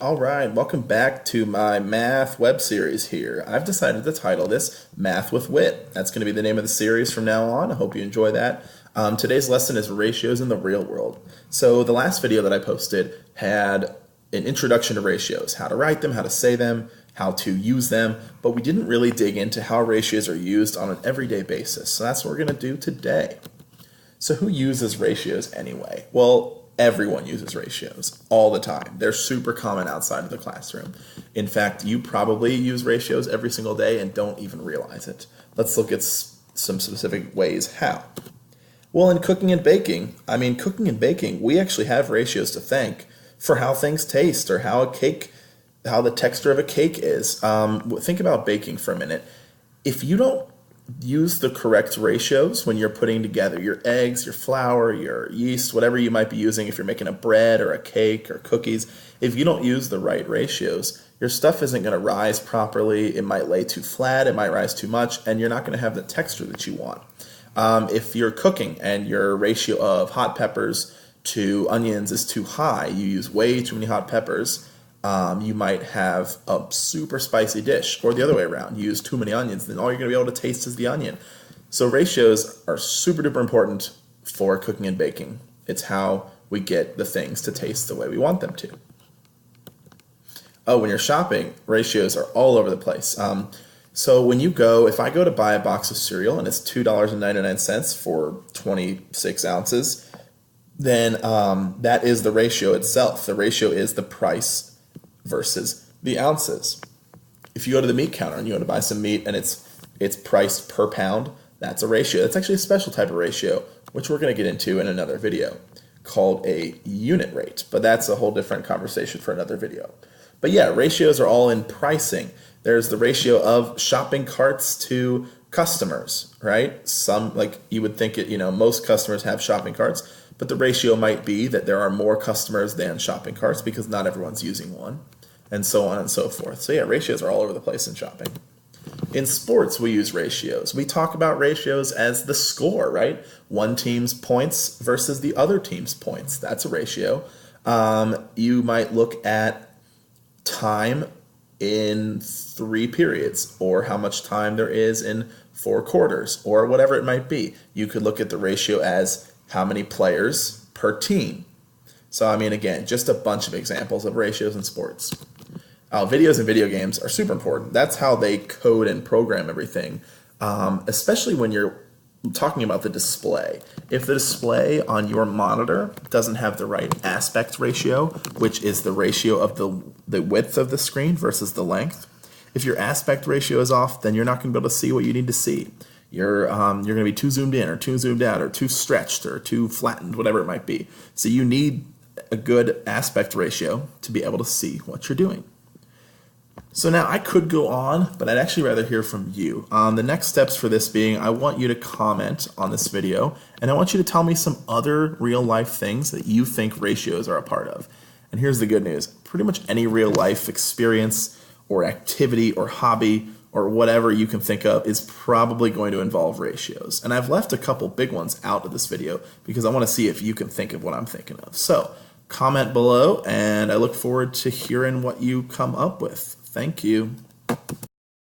All right, welcome back to my math web series here. I've decided to title this Math with Whitt. That's going to be the name of the series from now on. I hope you enjoy that. Today's lesson is ratios in the real world. So the last video that I posted had an introduction to ratios, how to write them, how to say them, how to use them, but we didn't really dig into how ratios are used on an everyday basis. So that's what we're going to do today. So who uses ratios anyway? Well, everyone uses ratios all the time. They're super common outside of the classroom. In fact, you probably use ratios every single day and don't even realize it. Let's look at some specific ways how. Well, in cooking and baking, we actually have ratios to thank for how things taste or how the texture of a cake is. Think about baking for a minute. If you don't use the correct ratios when you're putting together your eggs, your flour, your yeast, whatever you might be using, if you're making a bread or a cake or cookies, if you don't use the right ratios, your stuff isn't going to rise properly. It might lay too flat, it might rise too much, and you're not going to have the texture that you want. If you're cooking and your ratio of hot peppers to onions is too high, you use way too many hot peppers, you might have a super spicy dish, or the other way around, you use too many onions, then all you're going to be able to taste is the onion. So ratios are super duper important for cooking and baking. It's how we get the things to taste the way we want them to. Oh, when you're shopping, ratios are all over the place. So when if I go to buy a box of cereal and it's $2.99 for 26 ounces, then that is the ratio itself. The ratio is the price versus the ounces. If you go to the meat counter and you want to buy some meat and it's priced per pound, that's a ratio. That's actually a special type of ratio, which we're going to get into in another video called a unit rate. But that's a whole different conversation for another video. But yeah, ratios are all in pricing. There's the ratio of shopping carts to customers, right? Some, like you would think most customers have shopping carts, but the ratio might be that there are more customers than shopping carts because not everyone's using one, and so on and so forth. So yeah, ratios are all over the place in shopping. In sports, we use ratios. We talk about ratios as the score, right? One team's points versus the other team's points. That's a ratio. You might look at time in 3 periods, or how much time there is in 4 quarters, or whatever it might be. You could look at the ratio as how many players per team. So again, just a bunch of examples of ratios in sports. Videos and video games are super important. That's how they code and program everything, especially when you're talking about the display. If the display on your monitor doesn't have the right aspect ratio, which is the ratio of the width of the screen versus the length, if your aspect ratio is off, then you're not going to be able to see what you need to see. You're going to be too zoomed in or too zoomed out or too stretched or too flattened, whatever it might be. So you need a good aspect ratio to be able to see what you're doing. So now I could go on, but I'd actually rather hear from you. The next steps for this being, I want you to comment on this video, and I want you to tell me some other real life things that you think ratios are a part of. And here's the good news. Pretty much any real life experience or activity or hobby or whatever you can think of is probably going to involve ratios. And I've left a couple big ones out of this video because I want to see if you can think of what I'm thinking of. So comment below, and I look forward to hearing what you come up with. Thank you.